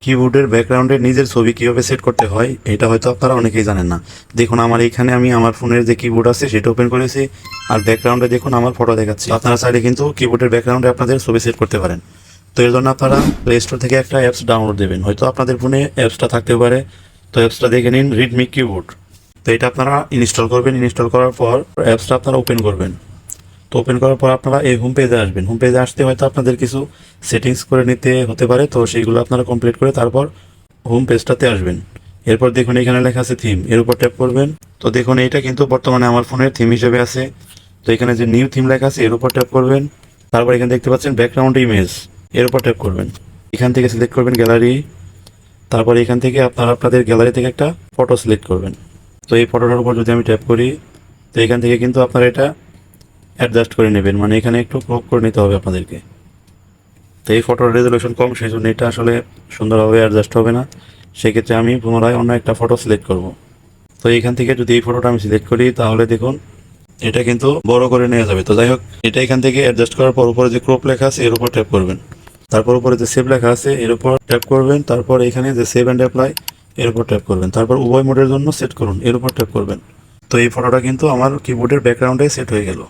কিবোর্ডের ব্যাকগ্রাউন্ডে নিজের ছবি কীভাবে সেট করতে হয় এটা হয়তো আপনারা অনেকেই জানেন না। দেখুন আমার এইখানে আমি আমার ফোনের যে কিবোর্ড আছে সেটা ওপেন করেছি, আর ব্যাকগ্রাউন্ডে দেখুন আমার ফটো দেখাচ্ছি। আপনারা চাইলে কিন্তু কিবোর্ডের ব্যাকগ্রাউন্ডে আপনাদের ছবি সেট করতে পারেন। তো এর জন্য আপনারা প্লে স্টোর থেকে একটা অ্যাপস ডাউনলোড দেবেন, হয়তো আপনাদের ফোনে অ্যাপসটা থাকতে পারে। তো অ্যাপসটা দেখে নিন, রিডমি কিবোর্ড। তো এটা আপনারা ইনস্টল করবেন। ইনস্টল করার পর অ্যাপসটা আপনারা ওপেন করবেন। তো ওপেন করার পর আপনারা এই হোম পেজে আসবেন। হোম পেজে আসতে হয়তো আপনাদের কিছু সেটিংস করে নিতে হতে পারে, তো সেইগুলো আপনারা কমপ্লিট করে তারপর হোম পেজটাতে আসবেন। এরপর দেখুন এখানে লেখা আছে থিম, এর উপর ট্যাপ করবেন। তো দেখুন এইটা কিন্তু বর্তমানে আমার ফোনের থিম হিসেবে আছে। তো এখানে যে নিউ থিম লেখা আছে এর উপর ট্যাপ করবেন। তারপর এখানে দেখতে পাচ্ছেন ব্যাকগ্রাউন্ড ইমেজ, এর উপর ট্যাপ করবেন। এখান থেকে সিলেক্ট করবেন গ্যালারি। তারপর এখান থেকে আপনারা আপনাদের গ্যালারি থেকে একটা ফটো সিলেক্ট করবেন। তো এই ফটোটার উপর যদি আমি ট্যাপ করি, তো এখান থেকে কিন্তু আপনারা এটা অ্যাডজাস্ট করে নেবেন, মানে এখানে একটু ক্রপ করে নিতে হবে আপনাদেরকে। তো এই ফটোর রেজলিউশন কম, সেই জন্য এটা আসলে সুন্দরভাবে অ্যাডজাস্ট হবে না। সেক্ষেত্রে আমি পুনরায় অন্য একটা ফটো সিলেক্ট করব। তো এইখান থেকে যদি এই ফটোটা আমি সিলেক্ট করি তাহলে দেখুন এটা কিন্তু বড় করে নেওয়া যাবে। তো যাই হোক, এটা এখান থেকে অ্যাডজাস্ট করার পর উপরে যে ক্রপ লেখা আছে এর উপর ট্যাপ করবেন। তারপর উপরে যে সেভ লেখা আছে এর উপর ট্যাপ করবেন। তারপর এখানে যে সেভ অ্যান্ড অ্যাপ্লাই এর উপর ট্যাপ করবেন। তারপর উভয় মোডের জন্য সেট করুন, এর উপর ট্যাপ করবেন। তো এই ফটোটা কিন্তু আমার কিবোর্ডের ব্যাকগ্রাউন্ডে সেট হয়ে গেল।